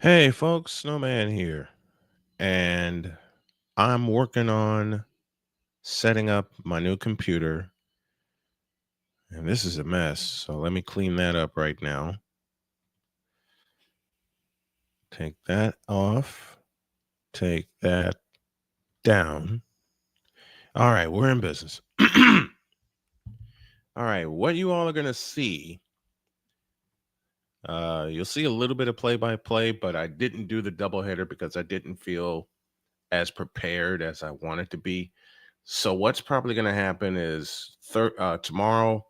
Hey folks, Snowman here, and I'm working on setting up my new computer, and this is a mess. So let me clean that up right now. Take that off, take that down. All right, we're in business. All right, what you all are going to see, you'll see a little bit of play by play, but I didn't do the doubleheader because I didn't feel as prepared as I wanted to be. So what's probably going to happen is tomorrow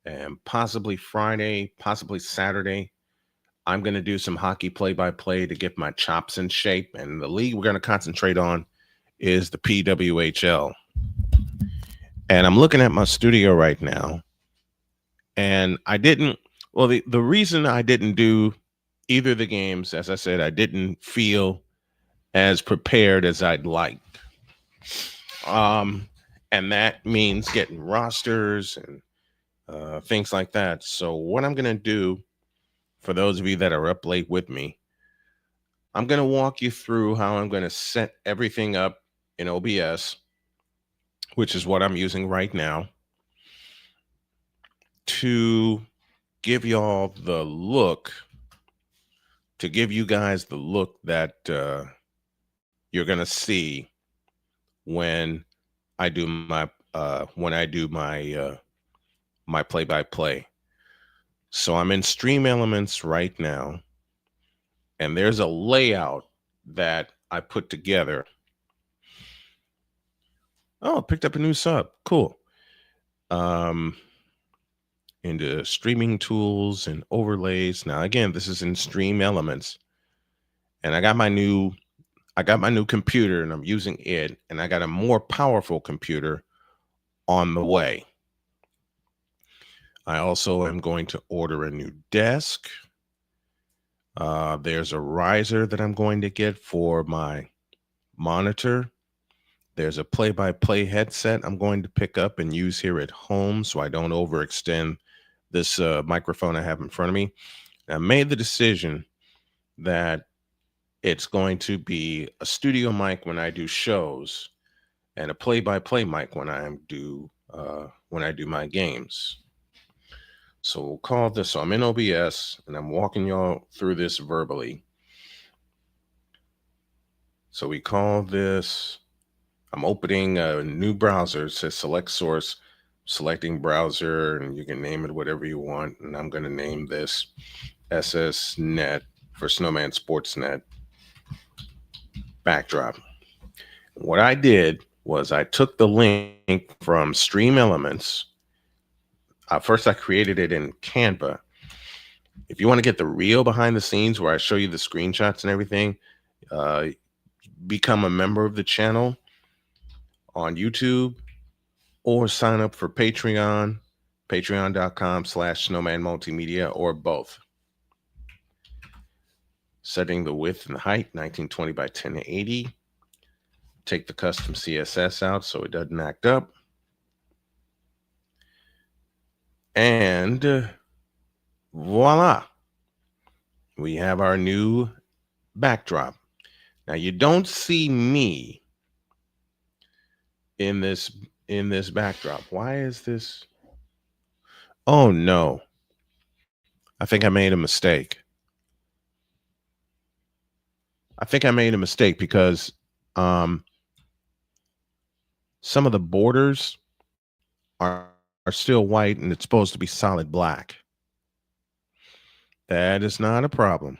and possibly Friday, possibly Saturday, I'm going to do some hockey play by play to get my chops in shape. And the league we're going to concentrate on is the PWHL. And I'm looking at my studio right now. And the reason I didn't do either of the games, as I said, I didn't feel as prepared as I'd like. And that means getting rosters and things like that. So, what I'm going to do for those of you that are up late with me, I'm going to walk you through how I'm going to set everything up in OBS, which is what I'm using right now, to give y'all the look, to give you guys the look that you're going to see when I do my play by play. So I'm in Stream Elements right now, and there's a layout that I put together. Oh, picked up a new sub. Cool. Into streaming tools and overlays. Now, again, this is in Stream Elements, and I got my new computer, and I'm using it, and I got a more powerful computer on the way. I also am going to order a new desk. There's a riser that I'm going to get for my monitor. There's a play-by-play headset I'm going to pick up and use here at home so I don't overextend this microphone I have in front of me. I made the decision that it's going to be a studio mic when I do shows and a play-by-play mic when I do my games. So we'll call this. So I'm in OBS and I'm walking y'all through this verbally. So we call this. I'm opening a new browser. It says select source, selecting browser, and you can name it whatever you want. And I'm going to name this SSNet for Snowman Sportsnet backdrop. What I did was I took the link from Stream Elements. First, I created it in Canva. If you want to get the real behind the scenes where I show you the screenshots and everything, become a member of the channel on YouTube or sign up for Patreon, patreon.com/snowman multimedia, or both. Setting the width and the height, 1920 by 1080. Take the custom CSS out so it doesn't act up. And voila, we have our new backdrop. Now you don't see me in this backdrop. Why is this? Oh no, I think I made a mistake. Because some of the borders are still white and it's supposed to be solid black. That is not a problem.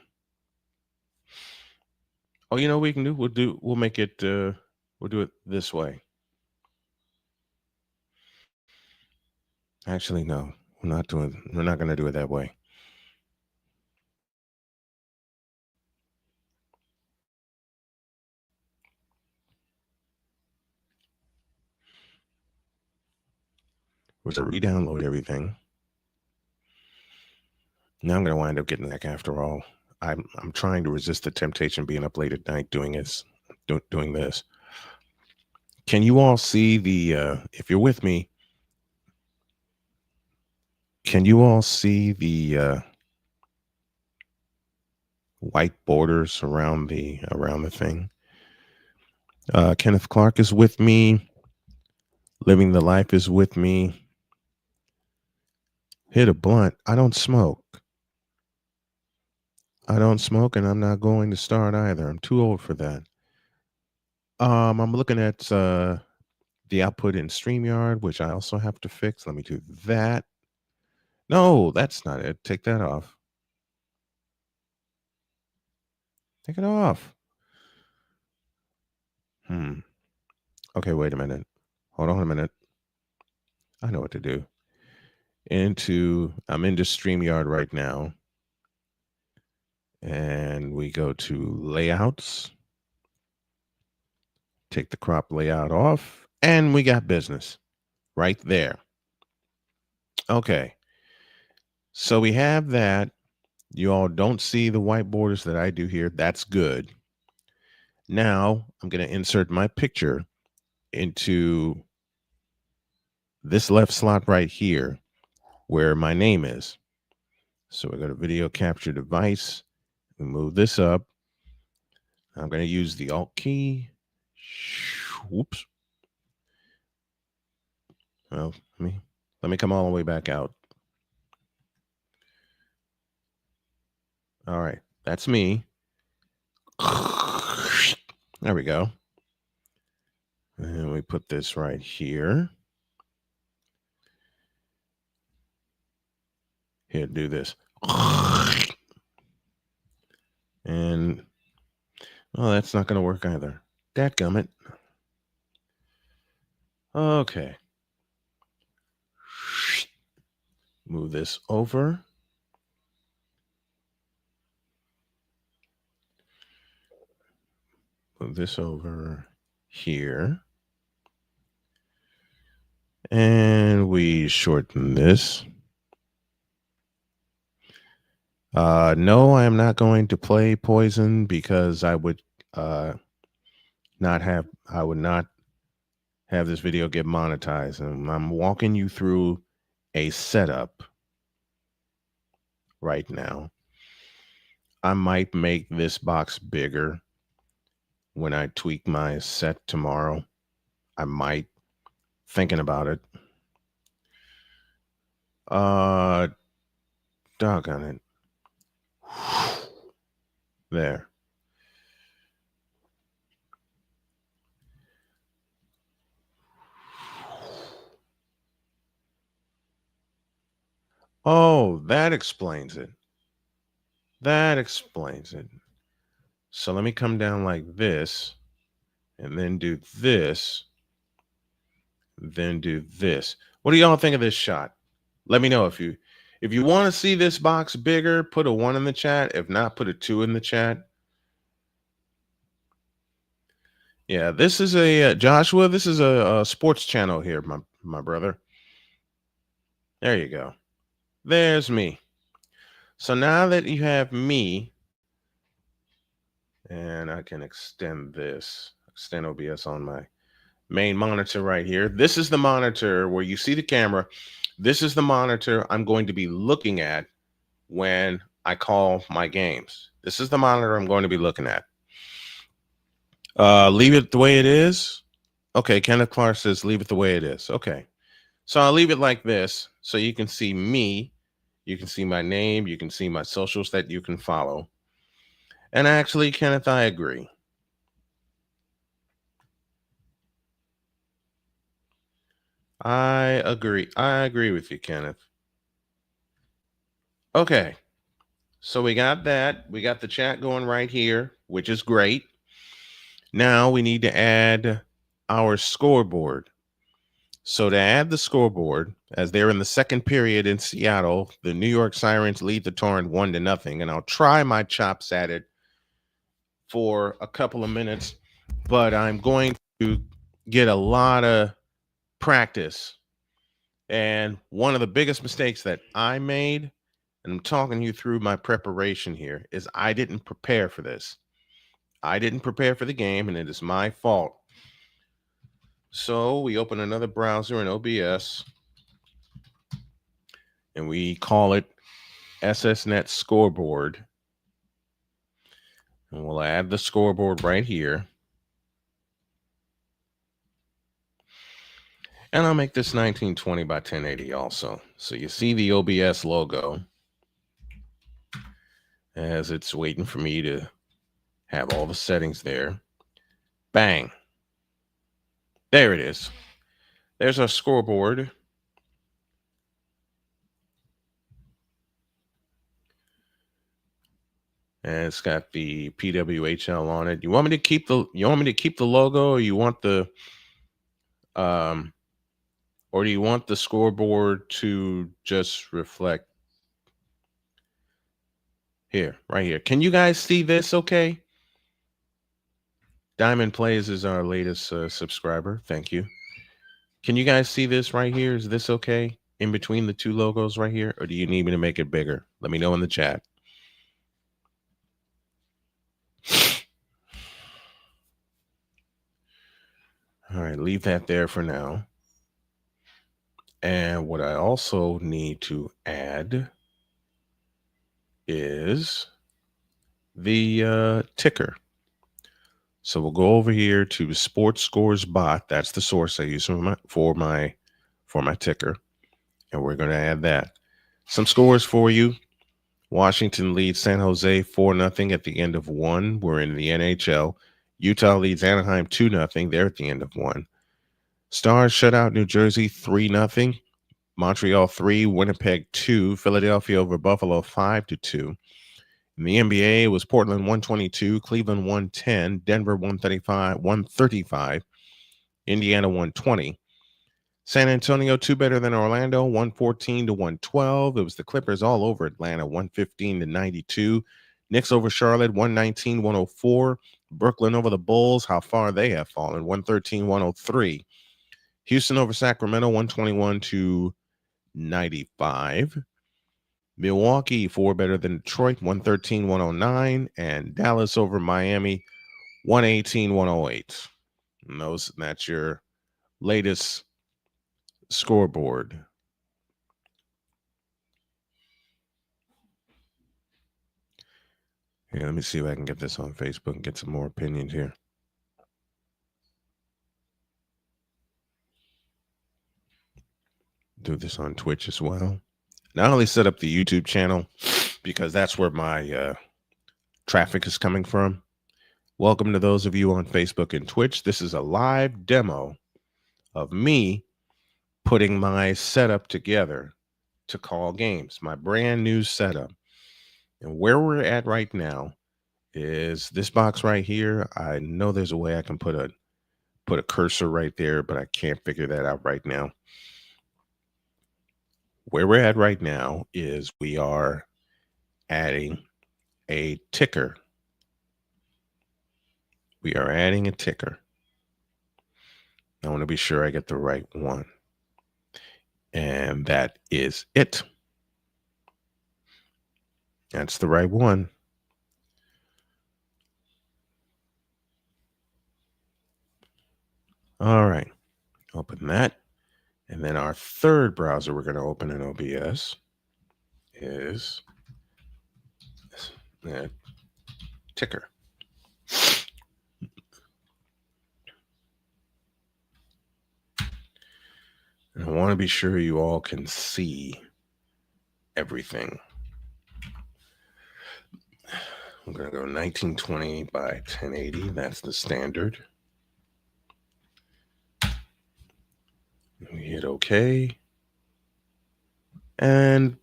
Oh, you know what we can do? We'll make it we'll do it this way. Actually, no. We're not going to do it that way. We're going to re-download everything. Now I'm going to wind up getting back after all. I'm trying to resist the temptation being up late at night doing this. Can you all see the if you're with me, can you all see the white borders around the thing. Kenneth Clark is with me. Living the Life is with me. Hit a blunt. I don't smoke. And I'm not going to start either. I'm too old for that. I'm looking at the output in StreamYard, which I also have to fix. Let me do that. No, that's not it. Take that off. Take it off. Okay, wait a minute. Hold on a minute. I know what to do. I'm into StreamYard right now. And we go to layouts. Take the crop layout off. And we got business right there. Okay. So we have that. You all don't see the white borders that I do here. That's good. Now I'm going to insert my picture into this left slot right here where my name is. So we go to video capture device. We move this up. I'm going to use the Alt key. Whoops. Well, let me come all the way back out. All right, that's me. There we go. And we put this right here. Here, do this. And, well, that's not going to work either. Dadgummit. Okay. Move this over. Move this over here. And we shorten this. No, I am not going to play Poison because I would not have this video get monetized. And I'm walking you through a setup right now. I might make this box bigger when I tweak my set tomorrow. I might. Thinking about it. Doggone it. There. Oh, that explains it. So let me come down like this and then do this. Then do this. What do y'all think of this shot? Let me know if you want to see this box bigger, put a 1 in the chat. If not, put a 2 in the chat. Yeah, this is a Joshua. This is a sports channel here, my brother. There you go. There's me. So now that you have me, and I can extend OBS on my main monitor right here. This is the monitor where you see the camera. This is the monitor I'm going to be looking at when I call my games. This is the monitor I'm going to be looking at. Leave it the way it is. Okay, Kenneth Clark says leave it the way it is. Okay. So I'll leave it like this so you can see me. You can see my name. You can see my socials that you can follow. And actually, Kenneth, I agree. I agree with you, Kenneth. Okay. So we got that. We got the chat going right here, which is great. Now we need to add our scoreboard. So to add the scoreboard, as they're in the second period in Seattle, the New York Sirens lead the Torrent 1-0. And I'll try my chops at it for a couple of minutes, but I'm going to get a lot of practice. And one of the biggest mistakes that I made, and I'm talking you through my preparation here, is I didn't prepare for this. I didn't prepare for the game, and it is my fault. So we open another browser in OBS, and we call it SSNet Scoreboard. And we'll add the scoreboard right here. And I'll make this 1920 by 1080 also. So you see the OBS logo as it's waiting for me to have all the settings there. Bang. There it is. There's our scoreboard. And it's got the PWHL on it. You want me to keep the logo, or you want the or do you want the scoreboard to just reflect here, right here? Can you guys see this okay? Diamond Plays is our latest subscriber. Thank you. Can you guys see this right here? Is this okay in between the two logos right here? Or do you need me to make it bigger? Let me know in the chat. All right, leave that there for now. And what I also need to add is the ticker. So we'll go over here to Sports Scores Bot. That's the source I use for my ticker. And we're going to add that. Some scores for you. Washington leads San Jose 4-0 at the end of one. We're in the NHL. Utah leads Anaheim 2-0. They're at the end of one. Stars shut out New Jersey 3-0. Montreal 3, Winnipeg 2. Philadelphia over Buffalo 5-2. In the NBA, it was Portland 122, Cleveland 110, Denver 135, Indiana 120. San Antonio 2 better than Orlando, 114-112. It was the Clippers all over Atlanta, 115-92. Knicks over Charlotte, 119-104. Brooklyn over the Bulls, how far they have fallen, 113-103. Houston over Sacramento, 121-95. Milwaukee 4 better than Detroit, 113-109. And Dallas over Miami, 118-108. And that's your latest scoreboard. Here, let me see if I can get this on Facebook and get some more opinions here. Do this on Twitch as well. Not only set up the YouTube channel, because that's where my traffic is coming from. Welcome to those of you on Facebook and Twitch. This is a live demo of me putting my setup together to call games, my brand new setup. And where we're at right now is this box right here. I know there's a way I can put a cursor right there, but I can't figure that out right now. Where we're at right now is we are adding a ticker. We are adding a ticker. I want to be sure I get the right one. And that is it. That's the right one. All right. Open that. And then our third browser we're going to open in OBS is that ticker. And I want to be sure you all can see everything. I'm going to go 1920 by 1080. That's the standard. We hit OK. And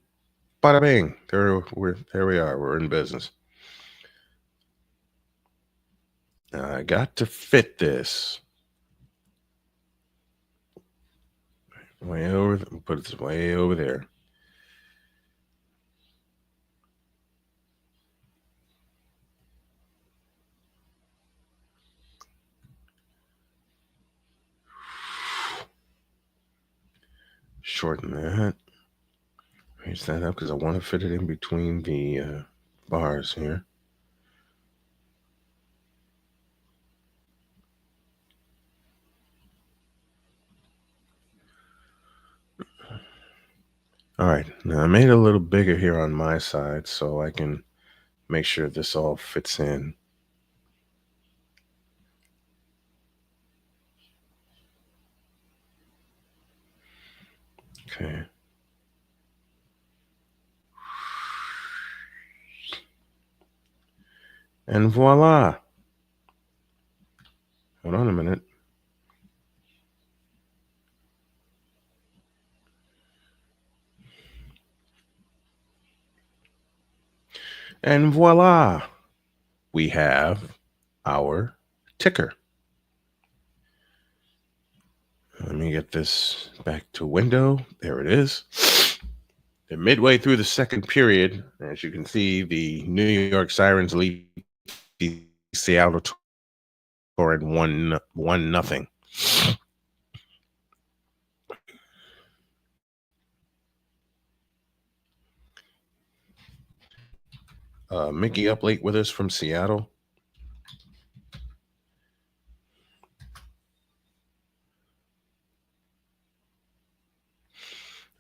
bada bing. There we are. We're in business. I got to fit this. Way over. Put it way over there. Shorten that. Raise that up because I want to fit it in between the bars here. All right, now I made it a little bigger here on my side so I can make sure this all fits in Okay. And voila. Hold on a minute. And voila. We have our ticker. Let me get this back to window. There it is. And midway through the second period, as you can see, the New York Sirens lead the Seattle Torrent 1-0. Mickey up late with us from Seattle.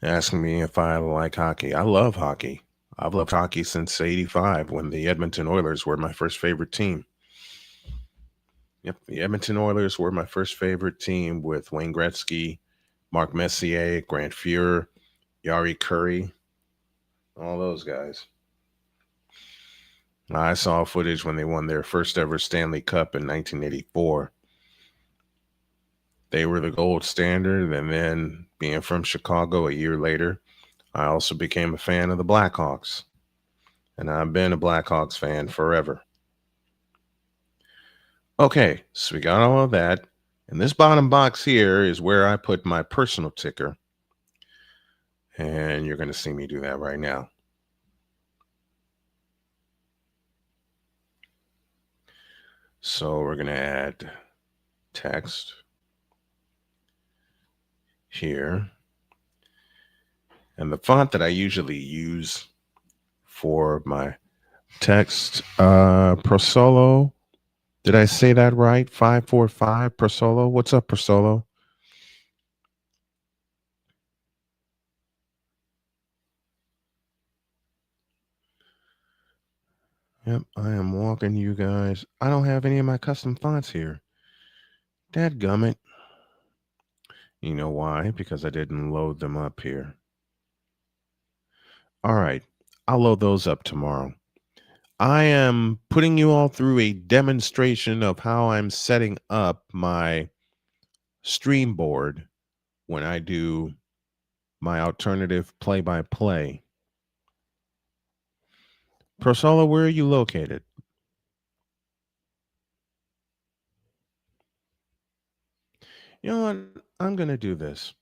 Asking me if I like hockey. I love hockey. I've loved hockey since '85 when the Edmonton Oilers were my first favorite team. Yep, the Edmonton Oilers were my first favorite team with Wayne Gretzky, Mark Messier, Grant Fuhrer, Yari Curry, all those guys. I saw footage when they won their first ever Stanley Cup in 1984. They were the gold standard, and then being from Chicago a year later, I also became a fan of the Blackhawks. And I've been a Blackhawks fan forever. Okay, so we got all of that. And this bottom box here is where I put my personal ticker. And you're going to see me do that right now. So we're going to add text here. And the font that I usually use for my text, Prosolo. Did I say that right? 545 Prosolo. What's up, Prosolo? Yep, I am walking you guys. I don't have any of my custom fonts here. Dadgummit. You know why? Because I didn't load them up here. All right, I'll load those up tomorrow. I am putting you all through a demonstration of how I'm setting up my stream board when I do my alternative play-by-play. Prosolo, where are you located? You know what? I'm going to do this.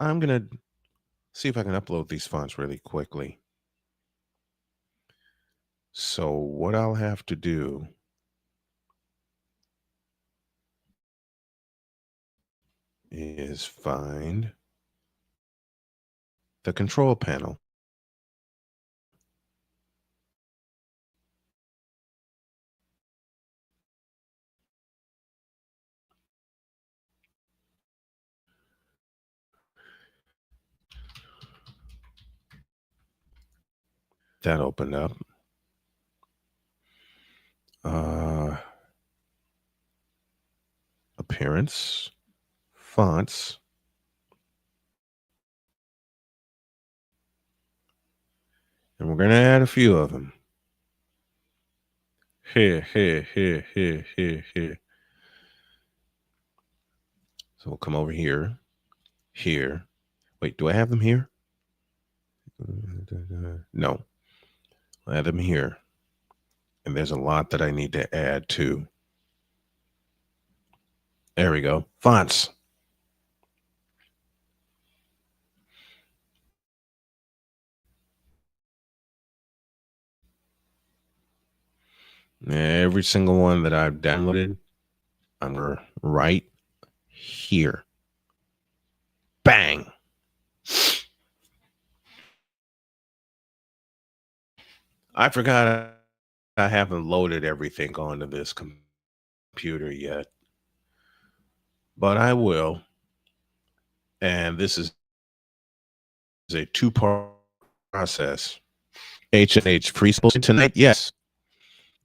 I'm going to see if I can upload these fonts really quickly. So what I'll have to do is find the control panel. That opened up. Appearance, fonts, and we're going to add a few of them. Here. So we'll come over here. Wait, do I have them here? No. I'll add them here. And there's a lot that I need to add too. There we go. Fonts. Every single one that I've downloaded, I'm going to right here. Bang. I forgot I haven't loaded everything onto this computer yet, but I will. And this is a two-part process. H&H free tonight, yes.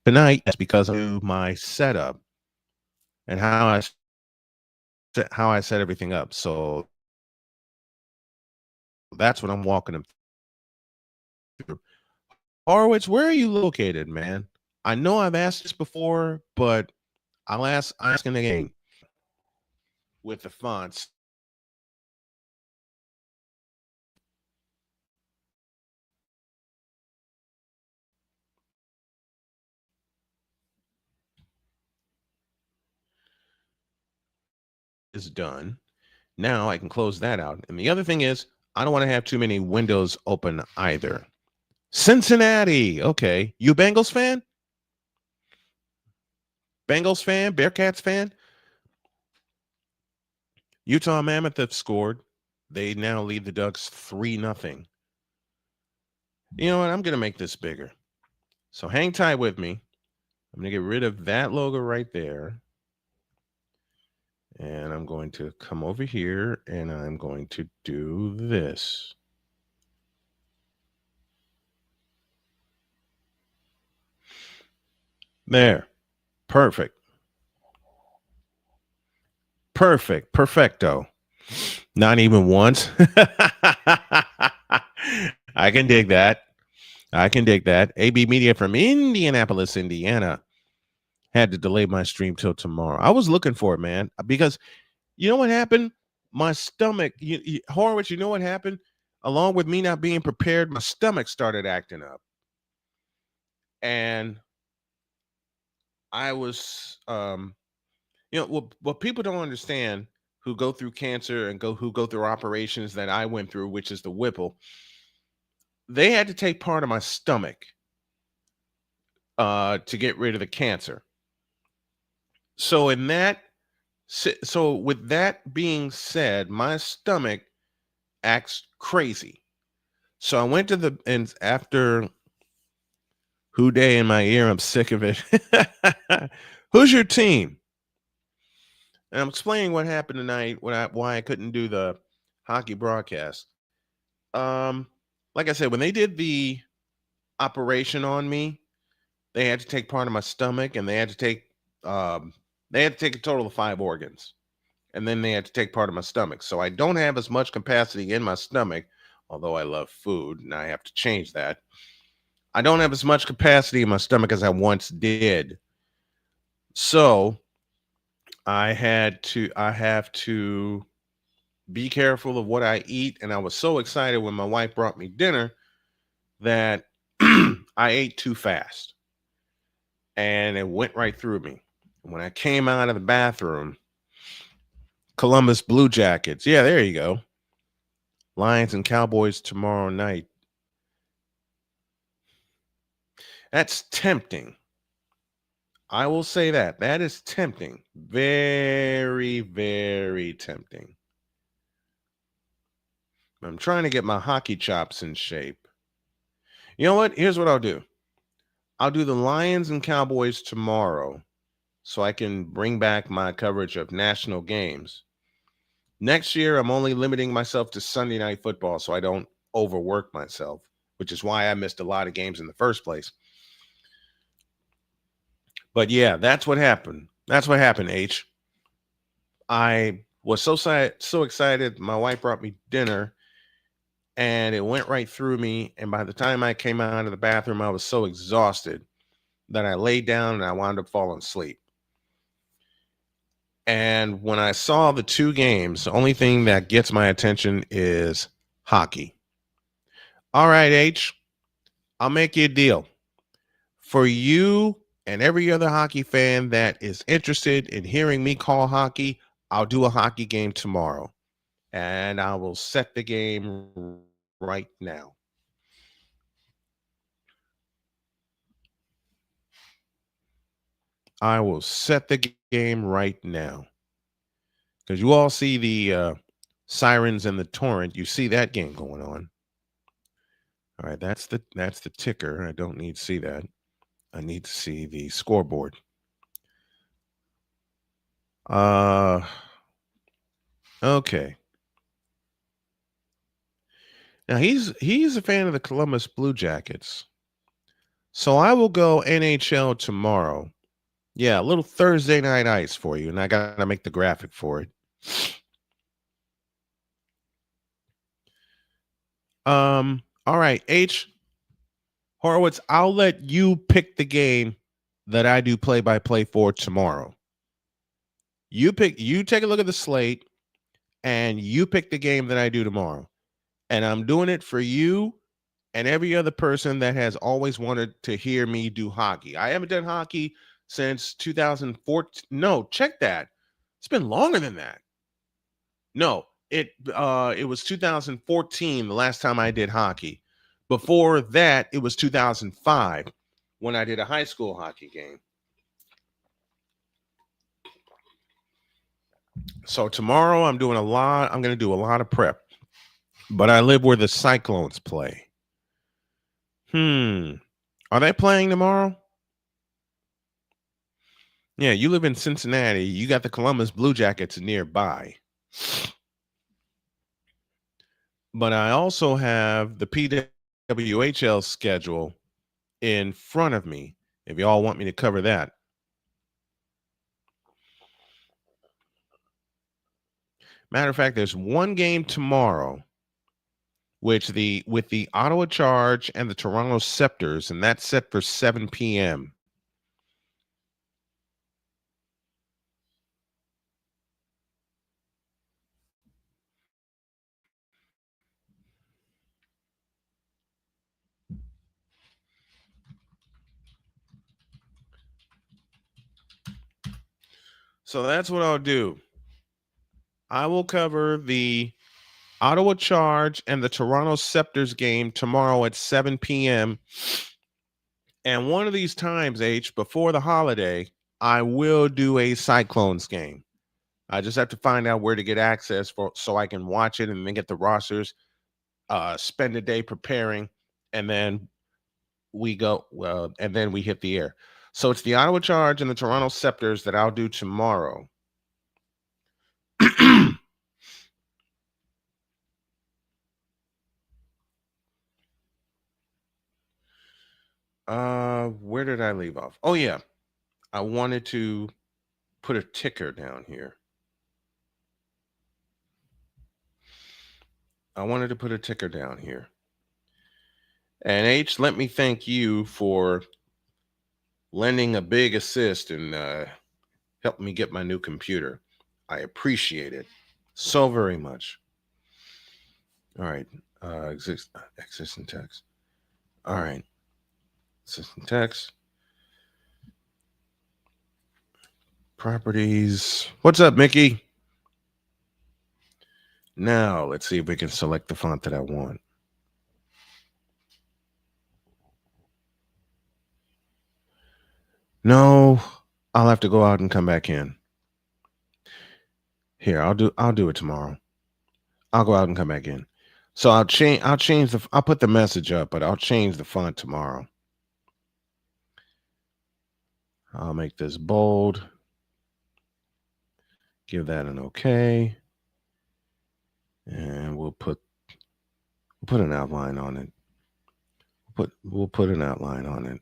Tonight, yes, because of my setup and how I set everything up. So That's what I'm walking them through. Horowitz, where are you located, man? I know I've asked this before, but I'm asking again with the fonts is done. Now I can close that out. And the other thing is, I don't want to have too many windows open either. Cincinnati. Okay. You Bengals fan? Bengals fan? Bearcats fan? Utah Mammoth have scored. They now lead the Ducks 3-0. You know what? I'm going to make this bigger. So hang tight with me. I'm going to get rid of that logo right there. And I'm going to come over here and I'm going to do this. There. Perfect. Perfect. Perfecto. Not even once. I can dig that. I can dig that. AB Media from Indianapolis, Indiana. Had to delay my stream till tomorrow. I was looking for it, man, because you know what happened? My stomach, Horowitz, you know what happened? Along with me not being prepared, my stomach started acting up. And I was, what people don't understand who go through cancer and who go through operations that I went through, which is the Whipple, they had to take part of my stomach to get rid of the cancer. So with that being said, my stomach acts crazy. So I went to and after Who Day in my ear, I'm sick of it. Who's your team? And I'm explaining what happened tonight, why I couldn't do the hockey broadcast. Um, like I said, when they did the operation on me, they had to take part of my stomach, and they had to take a total of 5 organs, and then they had to take part of my stomach. So I don't have as much capacity in my stomach, although I love food, and I have to change that. I don't have as much capacity in my stomach as I once did. So I have to be careful of what I eat. And I was so excited when my wife brought me dinner that I ate too fast. And it went right through me. When I came out of the bathroom, Columbus Blue Jackets. Yeah, there you go. Lions and Cowboys tomorrow night. That's tempting. I will say that. That is tempting. Very, very tempting. I'm trying to get my hockey chops in shape. You know what? Here's what I'll do. I'll do the Lions and Cowboys tomorrow so I can bring back my coverage of national games. Next year, I'm only limiting myself to Sunday night football so I don't overwork myself, which is why I missed a lot of games in the first place. But yeah, that's what happened. That's what happened, H. I was so excited. My wife brought me dinner and it went right through me. And by the time I came out of the bathroom, I was so exhausted that I laid down and I wound up falling asleep. And when I saw the 2 games, the only thing that gets my attention is hockey. All right, H, I'll make you a deal. For you and every other hockey fan that is interested in hearing me call hockey, I'll do a hockey game tomorrow. And I will set the game right now. I will set the game right now. Because you all see the Sirens and the Torrent. You see that game going on. All right, that's the ticker. I don't need to see that. I need to see the scoreboard. Okay. Now he's a fan of the Columbus Blue Jackets. So I will go NHL tomorrow. Yeah, a little Thursday night ice for you, and I gotta make the graphic for it. All right, H. Horowitz, I'll let you pick the game that I do play by play for tomorrow. You take a look at the slate and you pick the game that I do tomorrow. And I'm doing it for you and every other person that has always wanted to hear me do hockey. I haven't done hockey since 2014. No, check that. It's been longer than that. No, it was 2014 the last time I did hockey. Before that, it was 2005 when I did a high school hockey game. So tomorrow I'm going to do a lot of prep. But I live where the Cyclones play. Are they playing tomorrow? Yeah, you live in Cincinnati. You got the Columbus Blue Jackets nearby. But I also have the PWHL schedule in front of me if y'all want me to cover that. Matter of fact, there's one game tomorrow with the Ottawa Charge and the Toronto Scepters, and that's set for 7 p.m. So that's what I'll do. I will cover the Ottawa Charge and the Toronto Scepters game tomorrow at 7 p.m. And one of these times, H, before the holiday, I will do a Cyclones game. I just have to find out where to get access for so I can watch it and then get the rosters, spend a day preparing, and then we go and then we hit the air. So it's the Ottawa Charge and the Toronto Scepters that I'll do tomorrow. Where did I leave off? Oh yeah. I wanted to put a ticker down here. And H, let me thank you for lending a big assist and helping me get my new computer. I appreciate it so very much. All right. Existing text. All right. Existing text. Properties. What's up, Mickey? Now, let's see if we can select the font that I want. No, I'll have to go out and come back in. Here, I'll do it tomorrow. I'll go out and come back in. So I'll put the message up, but I'll change the font tomorrow. I'll make this bold. Give that an okay. And we'll put an outline on it. We'll put an outline on it.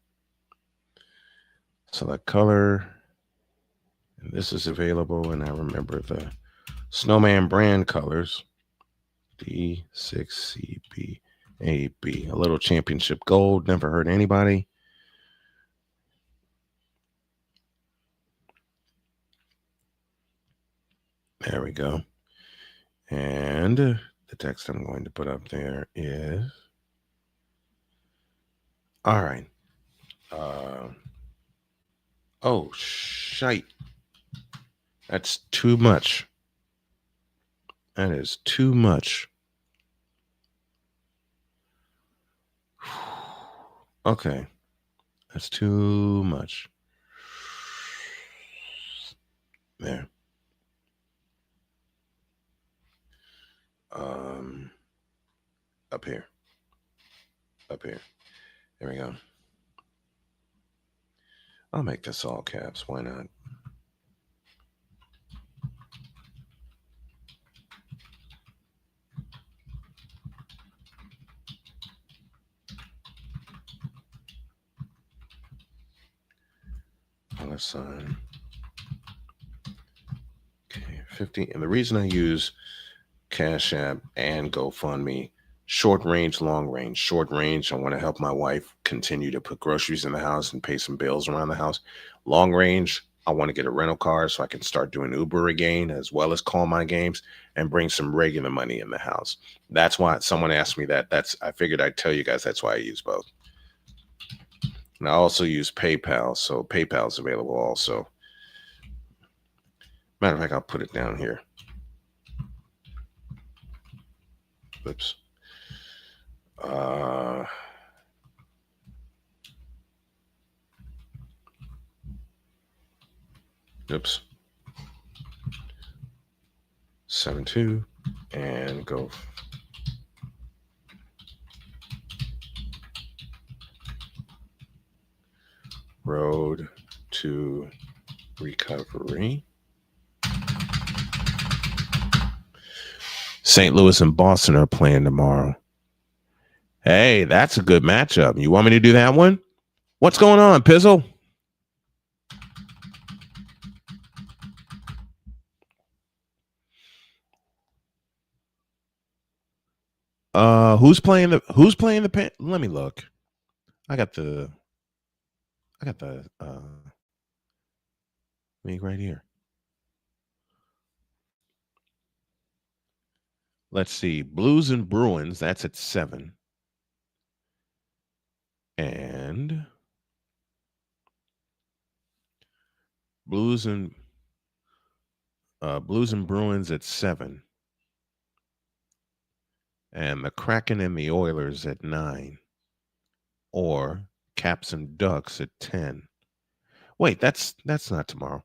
Select color. And this is available, and I remember the Snowman brand colors. D6CBAB. A little championship gold. Never hurt anybody. There we go. And the text I'm going to put up there is, all right. Oh, shite. That's too much. That is too much. Okay. That's too much. There. Up here. There we go. I'll make this all caps. Why not? $. Okay, 50. And the reason I use Cash App and GoFundMe Short range, long range. Short range, I want to help my wife continue to put groceries in the house and pay some bills around the house. Long range, I want to get a rental car so I can start doing Uber again, as well as call my games and bring some regular money in the house. That's why someone asked me that. I figured I'd tell you guys that's why I use both. And I also use PayPal, so PayPal is available also. Matter of fact, I'll put it down here. Oops. Oops. 7-2 and go. Road to recovery. St. Louis and Boston are playing tomorrow. Hey, that's a good matchup. You want me to do that one? What's going on, Pizzle? Who's playing the let me look. I got the league right here. Let's see. Blues and Bruins, that's at 7. And Blues and Bruins at 7. And the Kraken and the Oilers at 9. Or Caps and Ducks at 10. Wait, that's not tomorrow.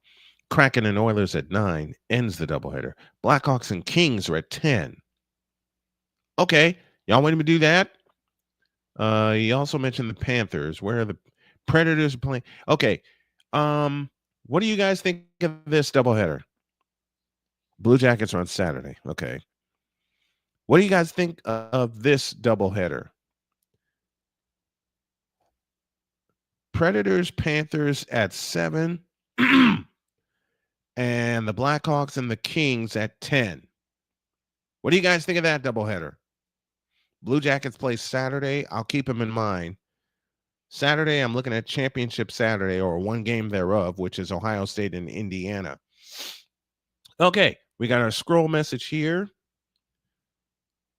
Kraken and Oilers at 9 ends the doubleheader. Blackhawks and Kings are at 10. Okay, y'all want me to do that? He also mentioned the Panthers. Where are the Predators playing? Okay, what do you guys think of this doubleheader? Blue Jackets are on Saturday. Okay, what do you guys think of this doubleheader? Predators, Panthers at 7, and the Blackhawks and the Kings at 10. What do you guys think of that doubleheader? Blue Jackets play Saturday. I'll keep them in mind. Saturday, I'm looking at Championship Saturday, or one game thereof, which is Ohio State and Indiana. Okay, we got our scroll message here.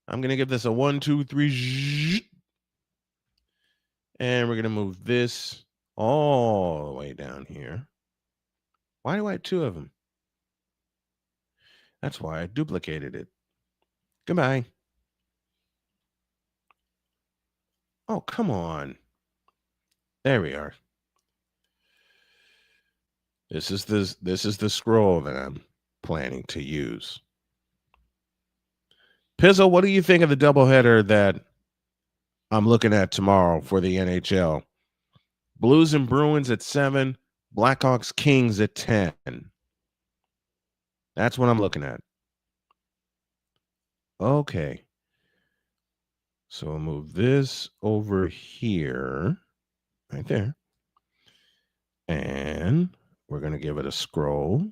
I'm going to give this a 1, 2, 3. And we're going to move this all the way down here. Why do I have 2 of them? That's why I duplicated it. Goodbye. Oh, come on. There we are. This is the scroll that I'm planning to use. Pizzle, what do you think of the doubleheader that I'm looking at tomorrow for the NHL? Blues and Bruins at 7, Blackhawks Kings at 10. That's what I'm looking at. Okay. So we'll move this over here, right there. And we're going to give it a scroll.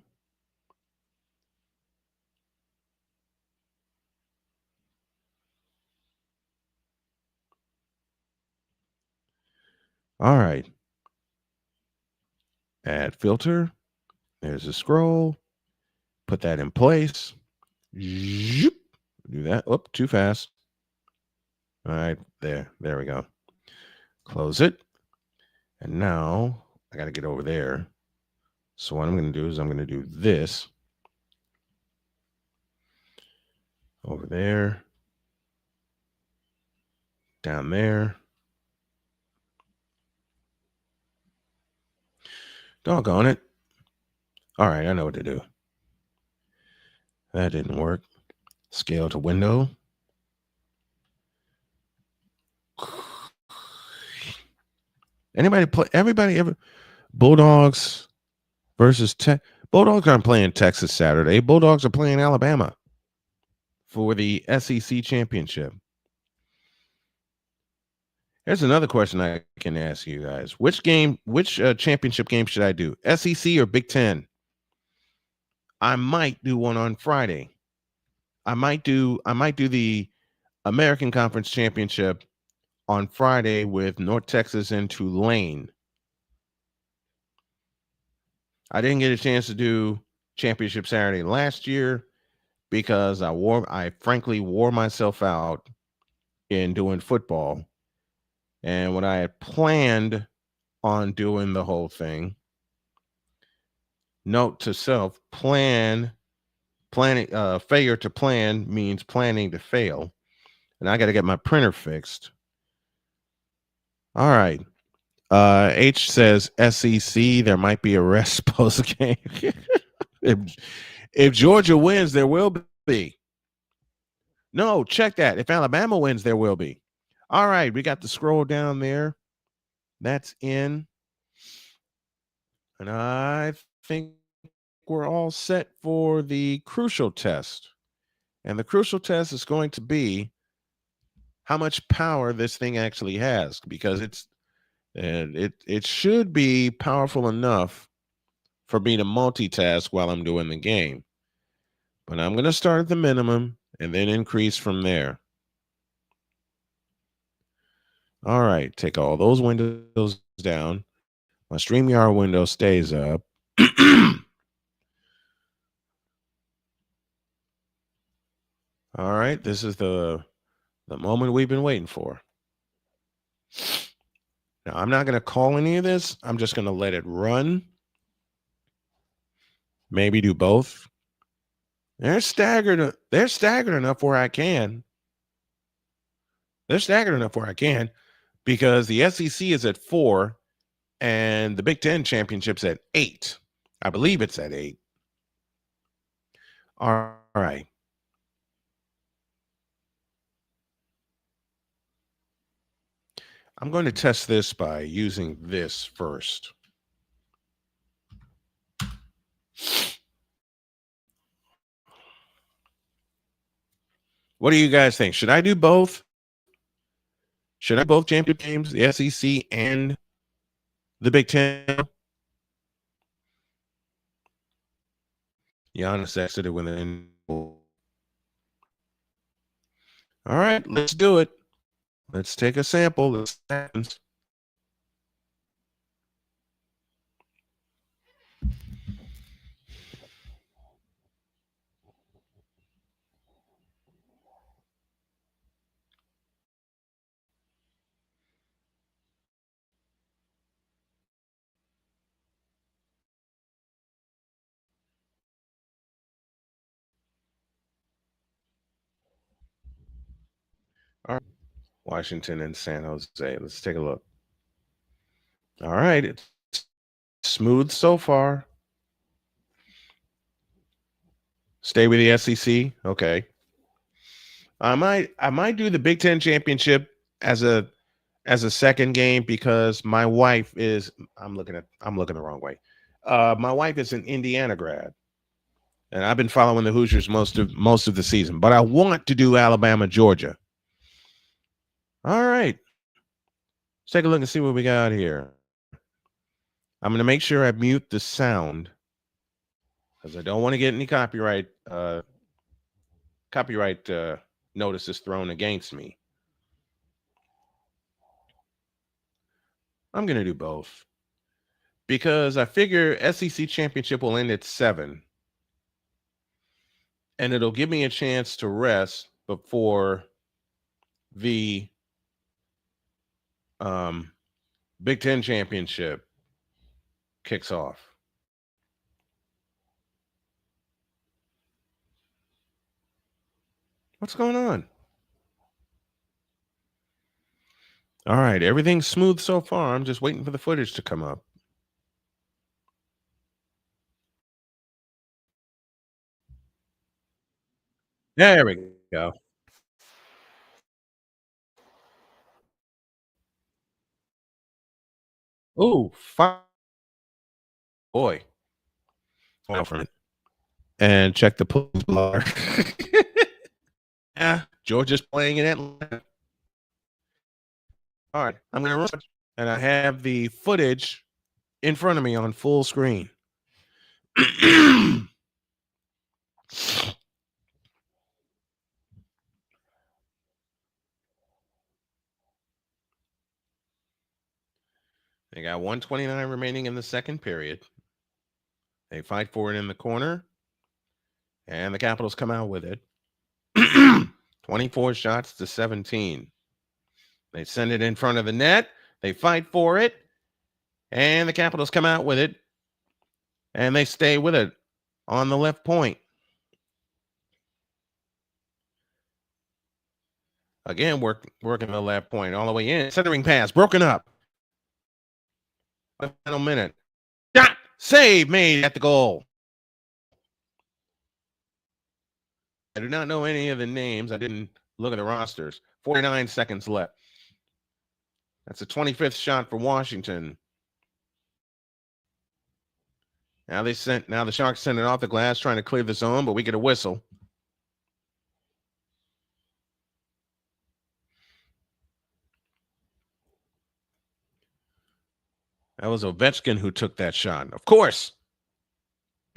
All right. Add filter. There's a scroll. Put that in place. Do that. Oh, too fast. All right. There we go. Close it. And now I got to get over there. So what I'm going to do is I'm going to do this. Over there. Down there. Doggone it. All right, I know what to do. That didn't work. Scale to window. Everybody ever Bulldogs versus Bulldogs aren't playing Texas Saturday. Bulldogs are playing Alabama for the SEC championship. Here's another question I can ask you guys. Which championship game should I do? SEC or Big Ten? I might do one on Friday. I might do the American Conference Championship on Friday with North Texas and Tulane. I didn't get a chance to do Championship Saturday last year because I frankly wore myself out in doing football. And when I had planned on doing the whole thing, note to self, planning failure to plan means planning to fail. And I got to get my printer fixed. All right. H says SEC, there might be a rest post game. if, if Georgia wins, there will be. No, check that. If Alabama wins, there will be. All right, we got the scroll down there. That's in. And I think we're all set for the crucial test. And the crucial test is going to be how much power this thing actually has, because it should be powerful enough for me to multitask while I'm doing the game. But I'm going to start at the minimum and then increase from there. All right, take all those windows down. My StreamYard window stays up. All right, this is the moment we've been waiting for. Now, I'm not going to call any of this. I'm just going to let it run. Maybe do both. They're staggered. They're staggered enough where I can. They're staggered enough where I can, because the SEC is at 4 and the Big Ten championship's at 8. I believe it's at 8. All right. I'm going to test this by using this first. What do you guys think? Should I do both? Should I both championship games, the SEC and the Big Ten? Giannis exited with an. All right, let's do it. Let's take a sample. Let's happens. All right. Washington and San Jose. Let's take a look. All right, it's smooth so far. Stay with the SEC. Okay. I might do the Big Ten championship as a second game, because my wife is I'm looking the wrong way. My wife is an Indiana grad, and I've been following the Hoosiers most of the season. But I want to do Alabama, Georgia. All right. Let's take a look and see what we got here. I'm going to make sure I mute the sound, because I don't want to get any copyright notices thrown against me. I'm going to do both, because I figure SEC championship will end at 7, and it'll give me a chance to rest before the Big Ten championship kicks off. What's going on? All right, everything's smooth so far. I'm just waiting for the footage to come up. There we go. Ooh, boy. And check the police blotter. Yeah, Georgia's playing in Atlanta. All right, I'm going to run, and I have the footage in front of me on full screen. They got 129 remaining in the second period. They fight for it in the corner, and the Capitals come out with it. 24 shots to 17. They send it in front of the net. They fight for it, and the Capitals come out with it, and they stay with it on the left point. Again, working the left point all the way in. Centering pass, broken up. Final minute. Shot, save made at the goal. I do not know any of the names. I didn't look at the rosters. 49 seconds left. That's the 25th shot for Washington. Now the Sharks send it off the glass, trying to clear the zone, but we get a whistle. That was Ovechkin who took that shot. Of course.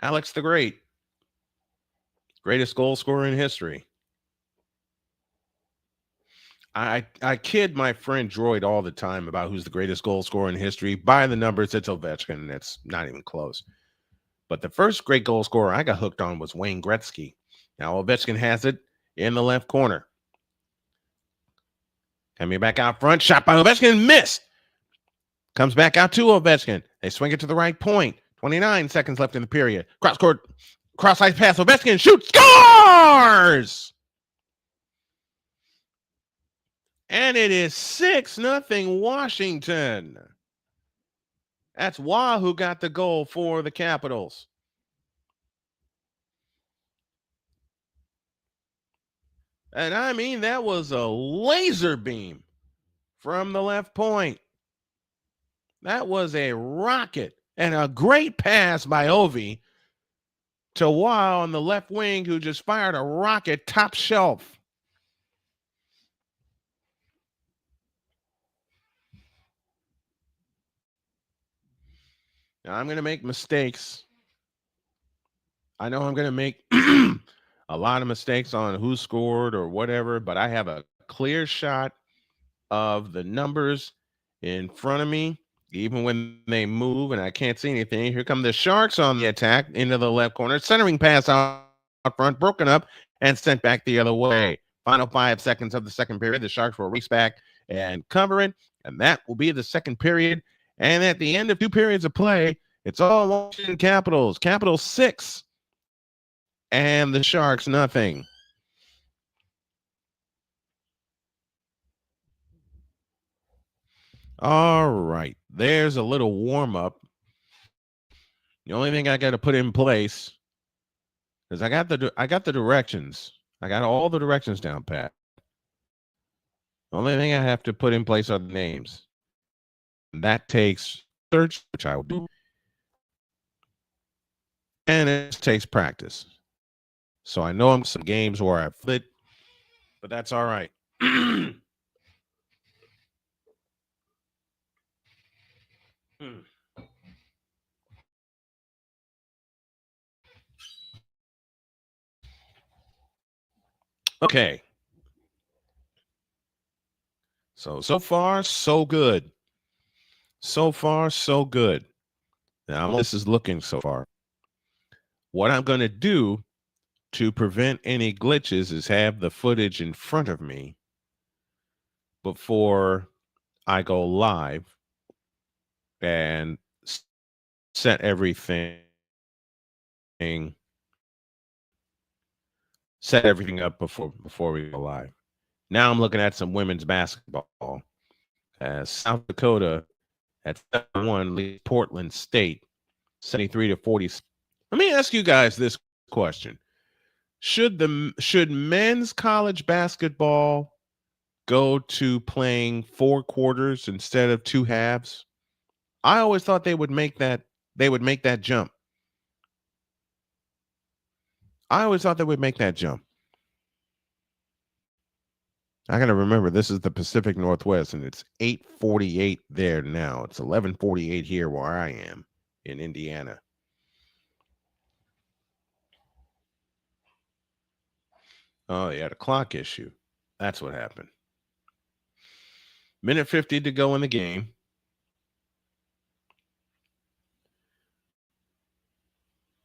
Alex the Great. Greatest goal scorer in history. I kid my friend Droid all the time about who's the greatest goal scorer in history. By the numbers, it's Ovechkin, and it's not even close. But the first great goal scorer I got hooked on was Wayne Gretzky. Now Ovechkin has it in the left corner. Coming back out front, shot by Ovechkin, missed. Comes back out to Ovechkin. They swing it to the right point. 29 seconds left in the period. Cross-court, cross-ice pass. Ovechkin shoots, scores! And it is 6-0 Washington. That's Wah who got the goal for the Capitals. And I mean, that was a laser beam from the left point. That was a rocket and a great pass by Ovi to Wah on the left wing, who just fired a rocket top shelf. Now, I'm going to make mistakes. I know I'm going to make a lot of mistakes on who scored or whatever, but I have a clear shot of the numbers in front of me, even when they move and I can't see anything. Here come the Sharks on the attack into the left corner. Centering pass out front, broken up and sent back the other way. Final 5 seconds of the second period. The Sharks will race back and cover it, and that will be the second period. And at the end of 2 periods of play, it's all Washington Capitals. Capitals 6 and the Sharks nothing. All right. There's a little warm up. The only thing I got to put in place is I got the directions. I got all the directions down pat. The only thing I have to put in place are the names. That takes search, which I will do. And it takes practice. So I know I'm some games where I flit, but that's all right. Okay. So far, so good. So far, so good. Now, this is looking so far. What I'm going to do to prevent any glitches is have the footage in front of me before I go live and set everything up before we go live. Now I'm looking at some women's basketball. South Dakota at 7-1 leads Portland State 73-40. Let me ask you guys this question. Should men's college basketball go to playing 4 quarters instead of 2 halves? I always thought they would make that jump. I always thought they would make that jump. I got to remember, this is the Pacific Northwest, and it's 8:48 there now. It's 11:48 here where I am in Indiana. Oh, yeah, the clock issue. That's what happened. Minute 50 to go in the game.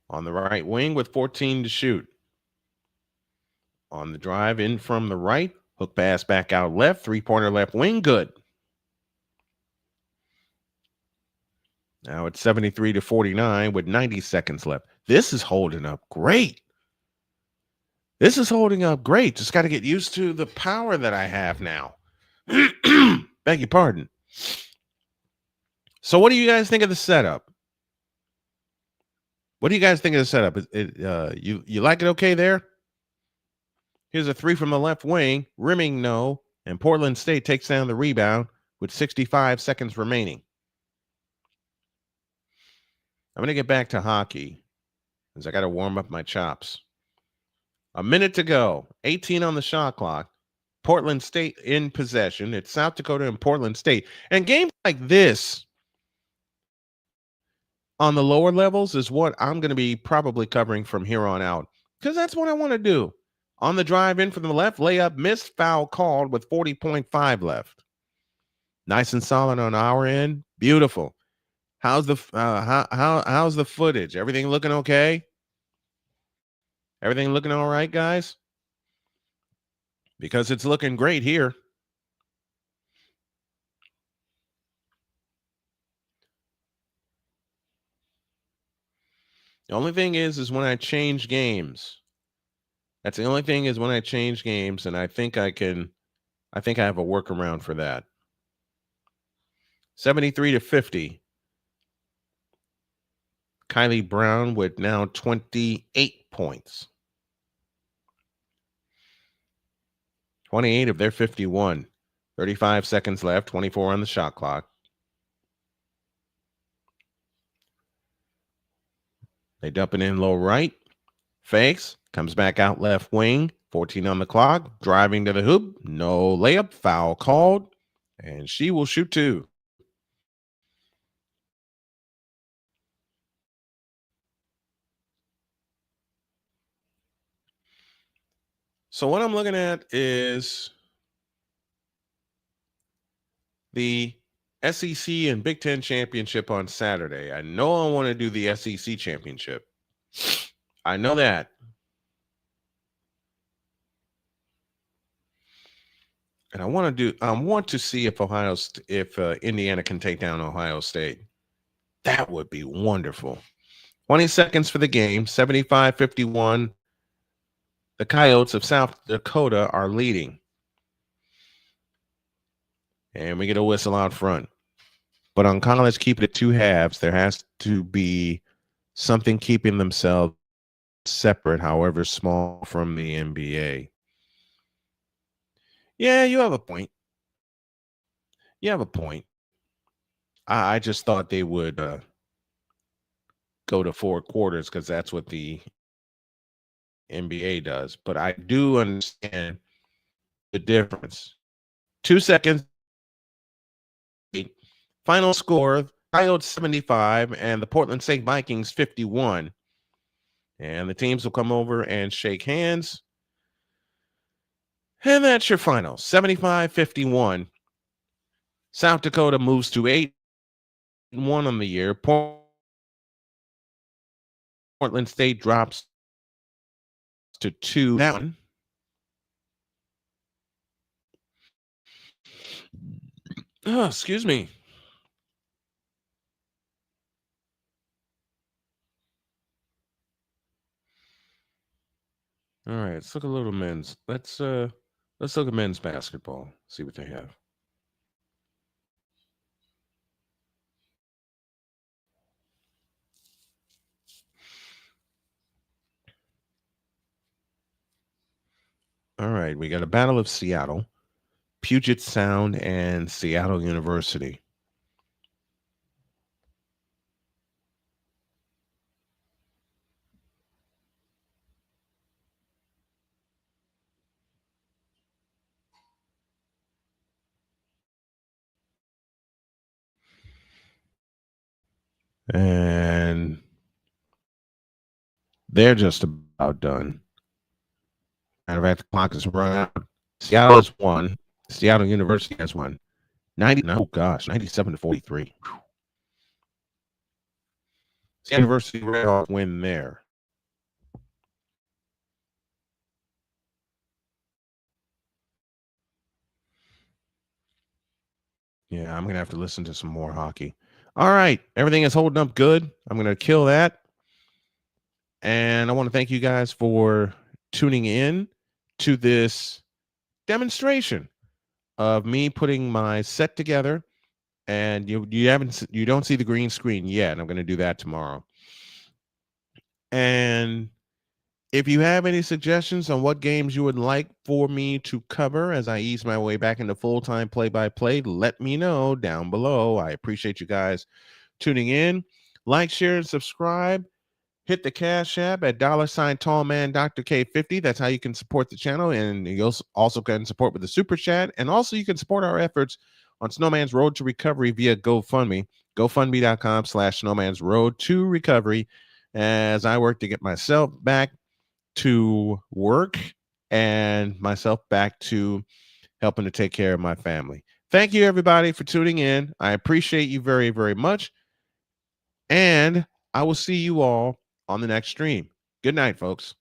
On the right wing with 14 to shoot. On the drive in from the right, hook pass back out left, three-pointer left wing, good. Now it's 73 to 49 with 90 seconds left. This is holding up great. This is holding up great. Just got to get used to the power that I have now. Beg your pardon. So what do you guys think of the setup? What do you guys think of the setup? You like it okay there? Here's a three from the left wing. Rimming, no. And Portland State takes down the rebound with 65 seconds remaining. I'm going to get back to hockey because I got to warm up my chops. A minute to go. 18 on the shot clock. Portland State in possession. It's South Dakota and Portland State. And games like this on the lower levels is what I'm going to be probably covering from here on out because that's what I want to do. On the drive in from the left, layup missed, foul called with 40.5 left. Nice and solid on our end. Beautiful. How's the how's the footage? Everything looking okay? Everything looking all right, guys? Because it's looking great here. The only thing is when I change games. That's the only thing is when I change games, and I think I have a workaround for that. 73 to 50. Kylie Brown with now 28 points. 28 of their 51. 35 seconds left, 24 on the shot clock. They dump it in low right. Fakes. Comes back out left wing. 14 on the clock. Driving to the hoop. No layup. Foul called. And she will shoot two. So what I'm looking at is the SEC and Big Ten championship on Saturday. I know I want to do the SEC championship. I know that. And I want to see if Indiana can take down Ohio State. That would be wonderful. 20 seconds for the game, 75-51. The Coyotes of South Dakota are leading. And we get a whistle out front. But on college, keep it at two halves. There has to be something keeping themselves separate, however small, from the NBA. Yeah, you have a point. You have a point. I just thought they would go to four quarters because that's what the NBA does. But I do understand the difference. 2 seconds. Final score, Coyotes 75 and the Portland State Vikings 51. And the teams will come over and shake hands. And that's your final, 75-51. South Dakota moves to 8-1 on the year. Portland State drops to 2-1. Oh, excuse me. All right, let's look at a little men's. Let's look at men's basketball. See what they have. All right, we got a Battle of Seattle, Puget Sound, and Seattle University. And they're just about done. Matter of fact, the clock is run out. Seattle has won. Seattle University has won. 97 to 43. University Redhawks win there. Yeah, I'm going to have to listen to some more hockey. All right. Everything is holding up good. I'm going to kill that. And I want to thank you guys for tuning in to this demonstration of me putting my set together. And you don't see the green screen yet. I'm going to do that tomorrow. And if you have any suggestions on what games you would like for me to cover as I ease my way back into full-time play-by-play, let me know down below. I appreciate you guys tuning in. Like, share, and subscribe. Hit the Cash App at $Tallman Dr. K50. That's how you can support the channel. And you also can support with the Super Chat. And also you can support our efforts on Snowman's Road to Recovery via GoFundMe. GoFundMe.com/Snowman's Road to Recovery as I work to get myself back to work and myself back to helping to take care of my family. Thank you, everybody, for tuning in. I appreciate you very, very much. And I will see you all on the next stream. Good night, folks.